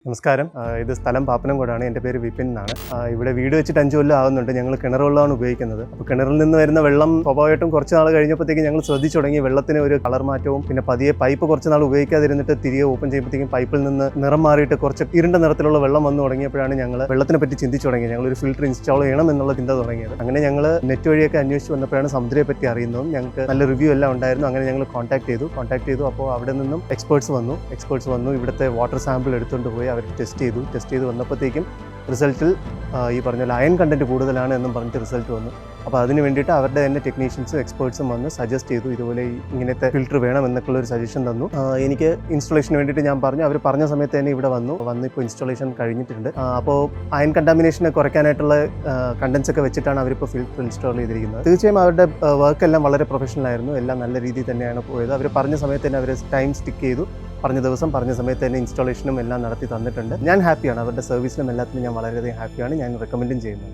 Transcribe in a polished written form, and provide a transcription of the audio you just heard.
നമസ്കാരം. ഇത് സ്ഥലം പാപ്പനംകോടാണ്. എൻ്റെ പേര് വിപിൻ എന്നാണ്. ഇവിടെ വീട് വെച്ചിട്ട് 5 കൊല്ലം ആവുന്നുണ്ട്. ഞങ്ങൾ കിണർ വെള്ളമാണ് ഉപയോഗിക്കുന്നത്. അപ്പോൾ കിണറിൽ നിന്ന് വരുന്ന വെള്ളം സ്വാഭാവികമായിട്ടും കുറച്ച് നാൾ കഴിഞ്ഞപ്പോഴത്തേക്കും ഞങ്ങൾ ശ്രദ്ധിച്ചു തുടങ്ങി വെള്ളത്തിന് ഒരു കളർ മാറ്റവും പിന്നെ പതിയെ പൈപ്പ് കുറച്ച് നാൾ ഉപയോഗിക്കാതിരുന്നിട്ട് തിരികെ ഓപ്പൺ ചെയ്യുമ്പോഴത്തേക്കും പൈപ്പിൽ നിന്ന് നിറം മാറിയിട്ട് കുറച്ച് ഇരുണ്ട നിറത്തിലുള്ള വെള്ളം വന്നു തുടങ്ങിയപ്പോഴാണ് ഞങ്ങൾ വെള്ളത്തിനെ പറ്റി ചിന്തിച്ചു തുടങ്ങിയത്. ഞങ്ങളൊരു ഫിൽറ്റർ ഇൻസ്റ്റാൾ ചെയ്യണം എന്നുള്ള ചിന്ത തുടങ്ങിയത്. അങ്ങനെ ഞങ്ങൾ നെറ്റ് വഴിയൊക്കെ അന്വേഷിച്ച് വന്നപ്പോഴാണ് സമുദ്രയെ പറ്റി അറിയുന്നതും ഞങ്ങൾക്ക് നല്ല റിവ്യൂ എല്ലാം ഉണ്ടായിരുന്നു. അങ്ങനെ ഞങ്ങൾ കോൺടാക്ട് ചെയ്തു. അപ്പോൾ അവിടെ നിന്നും എക്സ്പേർട്സ് വന്നു. ഇവിടുത്തെ വാട്ടർ സാമ്പിൾ എടുത്തുകൊണ്ട് പോയി അവർ ടെസ്റ്റ് ചെയ്ത് വന്നപ്പോഴത്തേക്കും റിസൾട്ടിൽ ഈ പറഞ്ഞ അയൺ കണ്ടന്റ് കൂടുതലാണ് എന്നും പറഞ്ഞിട്ട് റിസൾട്ട് വന്നു. അപ്പോൾ അതിന് വേണ്ടിയിട്ട് അവരുടെ തന്നെ ടെക്നീഷ്യൻസും എക്സ്പേർട്സും വന്ന് സജസ്റ്റ് ചെയ്തു, ഇതുപോലെ ഇങ്ങനത്തെ ഫിൽറ്റർ വേണം എന്നൊക്കെയുള്ള ഒരു സജഷൻ തന്നു. എനിക്ക് ഇൻസ്റ്റലേഷന് വേണ്ടിയിട്ട് ഞാൻ പറഞ്ഞു. അവർ പറഞ്ഞ സമയത്ത് തന്നെ ഇവിടെ വന്നു ഇപ്പോൾ ഇൻസ്റ്റലേഷൻ കഴിഞ്ഞിട്ടുണ്ട്. അപ്പോൾ അയൺ കണ്ടാമിനേഷനെ കുറയ്ക്കാനായിട്ടുള്ള കണ്ടൻസ് ഒക്കെ വെച്ചിട്ടാണ് അവരിപ്പോൾ ഫിൽറ്റർ ഇൻസ്റ്റാൾ ചെയ്തിരിക്കുന്നത്. തീർച്ചയായും അവരുടെ വർക്ക് എല്ലാം വളരെ പ്രൊഫഷണൽ ആയിരുന്നു. എല്ലാം നല്ല രീതിയിൽ തന്നെയാണ് പോയത്. അവർ പറഞ്ഞ സമയത്ത് തന്നെ അവർ ടൈം സ്റ്റിക്ക് ചെയ്തു. പറഞ്ഞ ദിവസം പറഞ്ഞ സമയത്ത് തന്നെ ഇൻസ്റ്റാളേഷനും എല്ലാം നടത്തി തന്നിട്ടുണ്ട്. ഞാൻ ഹാപ്പിയാണ്. അവരുടെ സർവീസിലും എല്ലാത്തിനും ഞാൻ വളരെയധികം ഹാപ്പിയാണ്. ഞാൻ റെക്കമെൻഡും ചെയ്യുന്നത്.